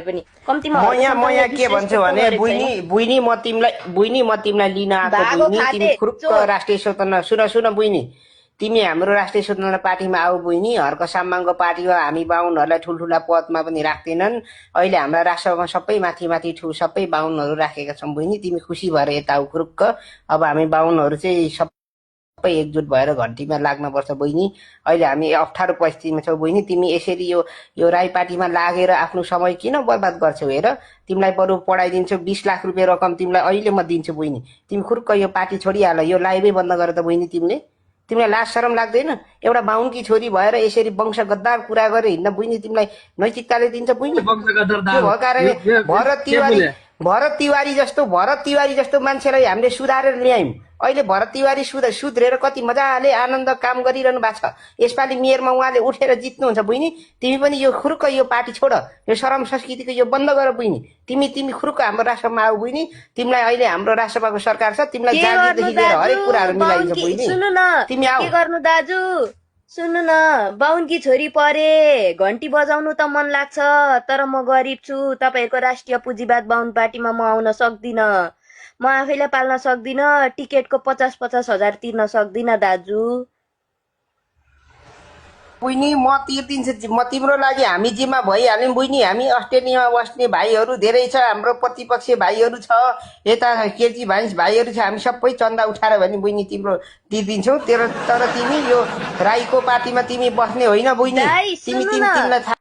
पनि कम्तीमा म यहाँ के भन्छु भने बुइनी म तिमीलाई लिन आएको बुइनी तिमी खुरुक्क राष्ट्रिय स्वतन्त्र सुन बुइनी तिमी हाम्रो राष्ट्रिय स्वतन्त्र पार्टीमा आऊ बुइनी हर्क साम्माङको पार्टीमा हामी बाहुनहरूलाई ठुल्ठुला पदमा पनि राख्दैनन् अहिले हाम्रा राष्ट्रमा सबै माथि सबै बाहुनहरू राखेका छौँ बुइनी तिमी खुसी भएर यता आऊ खुरुक्क अब हामी बाहुनहरू चाहिँ सबै एकजुट भएर घन्टीमा लाग्नुपर्छ बहिनी अहिले हामी अप्ठ्यारो परिस्थितिमा छौ बहिनी तिमी यसरी यो राई पार्टीमा लागेर आफ्नो समय किन बर्बाद गर्छौ हेर तिमीलाई बरु पढाइदिन्छु 20 लाख रुपियाँ रकम तिमीलाई अहिले म दिन्छु बहिनी तिमी खुरुक्क यो पार्टी छोडिहाल यो लाइभै बन्द गर त बहिनी तिमीलाई लाज शरम लाग्दैन एउटा बाहुनकी छोरी भएर यसरी वंश गद्दार कुरा गरेर हिँड्न बहिनी तिमीलाई नैतिकताले दिन्छ बहिनी त्यो भएको कारणले भरत तिवारी जस्तो मान्छेलाई हामीले सुधारेर ल्यायौँ अहिले भरत तिवारी सुध्रेर कति मजाले आनन्द काम गरिरहनु भएको छ यसपालि मेयरमा उहाँले उठेर जित्नुहुन्छ बहिनी तिमी पनि यो खुरुक्क यो पार्टी छोड यो शरम संस्कृतिको यो बन्द गर बहिनी तिमी खुरुक्क हाम्रो राष्ट्रमा आऊ बहिनी तिमीलाई अहिले हाम्रो राष्ट्रसभाको सरकार छ तिमीलाई जागिरदेखि लिएर हरेक कुराहरू मिलाइन्छ बहिनी तिमी आऊ के गर्नु दाजु सुन्नु न बाहुनकी छोरी परे घन्टी बजाउनु त मन लाग्छ तर म गरिब छु तपाईहरुको राष्ट्रिय पुँजीवाद बाहुन पार्टीमा म आउन सक्दिन म आफैले पाल्न सक्दिन टिकटको 50-50 हजार तिर्न सक्दिन दाजु बुइनी म तिर्दिन्छु म तिम्रो लागि हामी जिम्मा भइहाल्यौँ बुइनी हामी अस्ट्रेलियामा बस्ने भाइहरू धेरै छ हाम्रो प्रतिपक्षीय भाइहरू छ यता केजी भाइहरू छ हामी सबै चन्दा उठाएर भने बुइनी तिम्रो दिदिन्छौ तर तिमी यो राईको पार्टीमा तिमी बस्ने होइन बुइनी तिमीलाई